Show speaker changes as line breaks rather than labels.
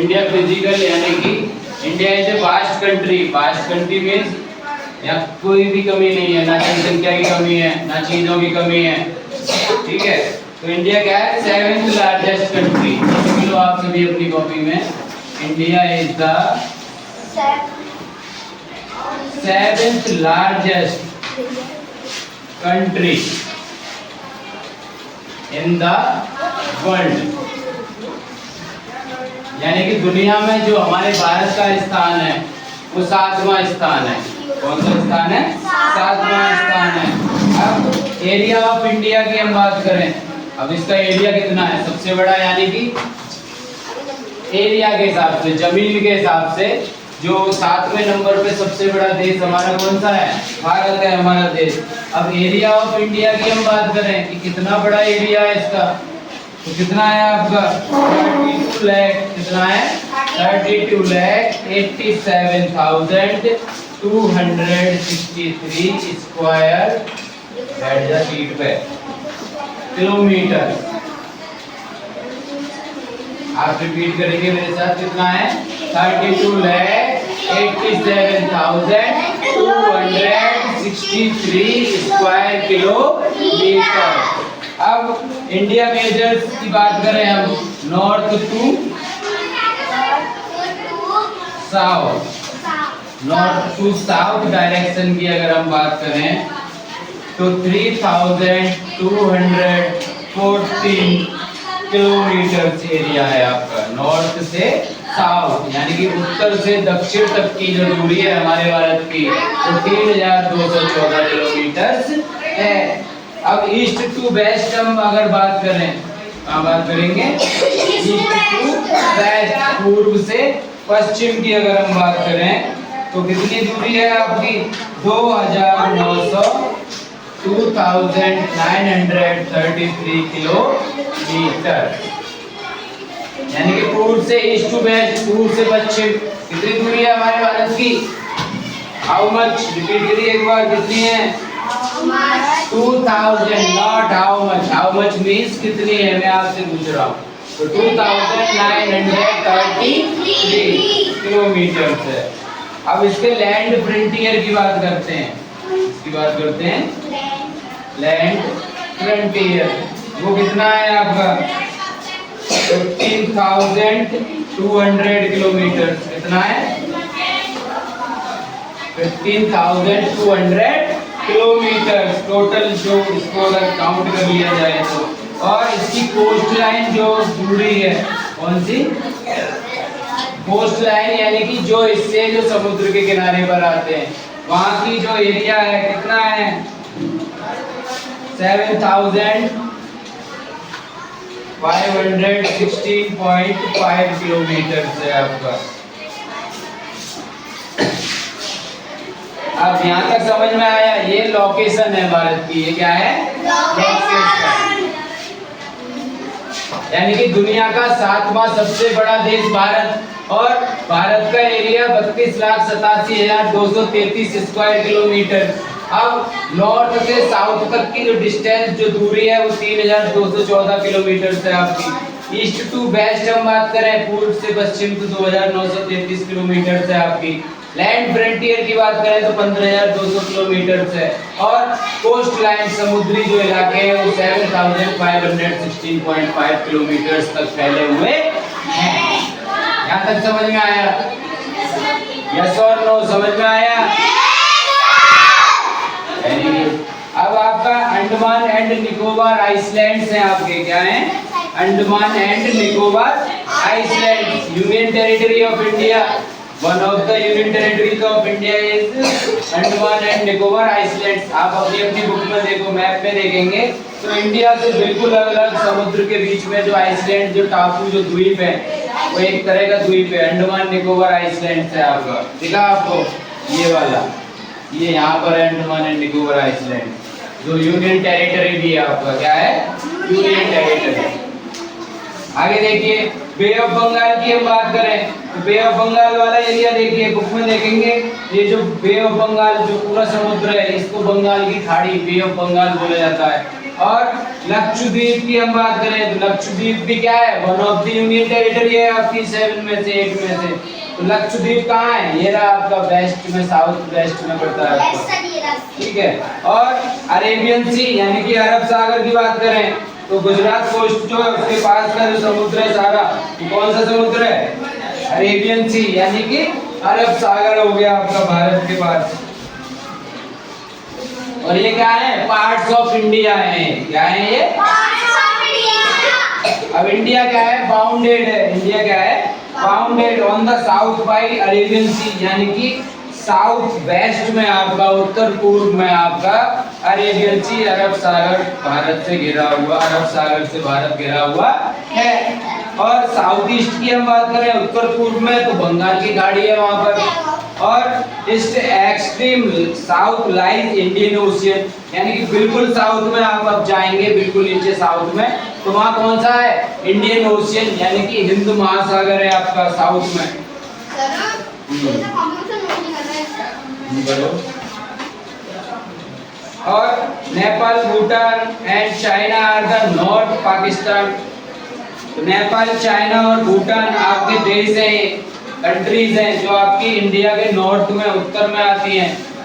India physical यानी कि India is a vast country. Vast country means यहाँ कोई भी कमी नहीं है, ना जनसंख्या की कमी है, ना चीजों की कमी है, ठीक है। तो इंडिया क्या है? 7th largest country. लिख लो आप सभी अपनी कॉपी में, India is the 7th largest country in the world. यानी कि दुनिया में जो हमारे भारत का स्थान है वो 7वां स्थान है। कौन सा स्थान है? 7वां स्थान है। अब एरिया ऑफ इंडिया की हम बात करें, अब इसका एरिया कितना है सबसे बड़ा, यानी कि एरिया के हिसाब से, जमीन के हिसाब से जो 7वें नंबर पे सबसे बड़ा देश हमारा कौन सा है? भारत है हमारा देश। अब एरिया ऑफ इंडिया की हम बात करें कि कितना बड़ा एरिया है इसका, तो कितना है आपका? 32 लाख। कितना है? 32,87,263 स्क्वायर फीट पे किलोमीटर। आप रिपीट करेंगे मेरे साथ, कितना है? 32,87,263 स्क्वायर किलोमीटर। अब इंडिया मेजर्स की बात करें हम, north to south, north to south direction की अगर हम बात करें तो 3,214 किलोमीटर एरिया है आपका, नॉर्थ से साउथ यानी कि उत्तर से दक्षिण तक की जो दूरी है हमारे भारत की तो 3,214 किलोमीटर है। अब ईस्ट टू वेस्ट हम अगर बात करें, कहाँ बात करेंगे? ईस्ट टू वेस्ट, पूर्व से पश्चिम की अगर हम बात करें तो कितनी दूरी है आपकी? 2,933 किलोमीटर। यानी कि पूर्व से ईस्ट टू वेस्ट, पूर्व से पश्चिम कितनी दूरी है हमारे भारत की? How much? रिपीट करिए एक बार, कितनी है? 2000, not how much. How much means कितनी है, मैं आपसे पूछ रहा हूँ। तो 2,933 किलोमीटर है। अब इसके लैंड फ्रंटियर की बात करते हैं, इसकी बात करते हैं लैंड फ्रंटियर। वो कितना है आपका? 15,200 किलोमीटर। कितना है? 15,200 किलोमीटर टोटल, जो इसको अगर काउंट कर लिया जाए तो। और इसकी कोस्ट लाइन जो दूरी है, कौन सी? कोस्ट लाइन यानी कि जो इससे जो समुद्र के किनारे पर आते हैं वहां की जो एरिया है कितना है? 7,516.5 किलोमीटर है आपका। अब यहाँ तक समझ में आया? ये लोकेशन है भारत की। ये क्या है? लोकेशन। यानी कि दुनिया का 7वां सबसे बड़ा देश भारत, और भारत का एरिया 32,87,233 स्क्वायर किलोमीटर। अब नॉर्थ से साउथ तक की जो डिस्टेंस, जो दूरी है वो 3,214 किलोमीटर है आपकी। ईस्ट टू वेस्ट हम बात करें, पूर्व से पश्चिम तो 2,933 किलोमीटर है आपकी। लैंड फ्रंटियर की बात करें तो 15,200 किलोमीटर है। और कोस्ट लाइन, समुद्री जो इलाके हैं वो 7,516.5 किलोमीटर तक फैले हुए हैं। यहाँ तक समझ में आया? यस और नो? समझ में आया? अब आपका अंडमान एंड निकोबार आइसलैंड्स हैं आपके। क्या हैं? Andaman and Nicobar islands, union territory of India. One of the union territories of India is Andaman and Nicobar islands. आप अपनी अपनी बुक में देखो, मैप में देखेंगे तो इंडिया से बिल्कुल अलग समुद्र के बीच में जो आइसलैंड, जो टापू, जो द्वीप है, वो एक तरह का द्वीप है। अंडमान निकोबार आइसलैंड है आपका, दिखा आपको ये वाला, ये यहाँ पर है अंडमान एंड निकोबार आइसलैंड, जो यूनियन टेरिटरी भी है आपका। क्या है? Union territory. आगे देखिए, बे ऑफ बंगाल की हम बात करें तो बे ऑफ बंगाल वाला एरिया देखिए, बुक में देखेंगे। ये जो बे ऑफ बंगाल, जो पूरा समुद्र है, इसको बंगाल की खाड़ी, बे ऑफ बंगाल बोला जाता है। और लक्षद्वीप की हम बात करें तो लक्षद्वीप भी क्या है, one of the union territory है आपकी 7 में से 8 में से। तो लक्षद्वीप कहाँ है, ये रहा आपका वेस्ट में, साउथ वेस्ट में पड़ता है आपका, ठीक है। और अरेबियन सी यानी कि अरब सागर की बात करें तो गुजरात कोस्ट जो है उसके पास का जो समुद्र है सारा, कौन सा समुद्र है, अरेबियन सी यानी कि अरब सागर हो गया आपका भारत के पास। और ये क्या है, पार्ट्स ऑफ इंडिया है, क्या है ये, पार्ट्स ऑफ इंडिया। अब इंडिया क्या है, बाउंडेड है, इंडिया क्या है, bounded on the south by Arabian sea यानी कि साउथ वेस्ट में आपका, उत्तर पूर्व में आपका अरेबियन सी, अरब सागर भारत से घिरा हुआ, अरब सागर से भारत घिरा हुआ है। और साउथ ईस्ट की हम बात करें, उत्तर पूर्व में तो बंगाल की खाड़ी है वहां पर। और इस extreme south lies Indian ocean यानी कि बिल्कुल साउथ में आप अब जाएंगे, बिल्कुल नीचे साउथ में, तो वहां कौन सा है, इंडियन ओशियन यानी कि हिंद महासागर है आपका साउथ में। और Nepal, Bhutan and China are the north Pakistan. तो नेपाल, चाइना और भूटान आपके देश हैं, कंट्रीज हैं जो आपकी इंडिया के नॉर्थ में, उत्तर में आती हैं।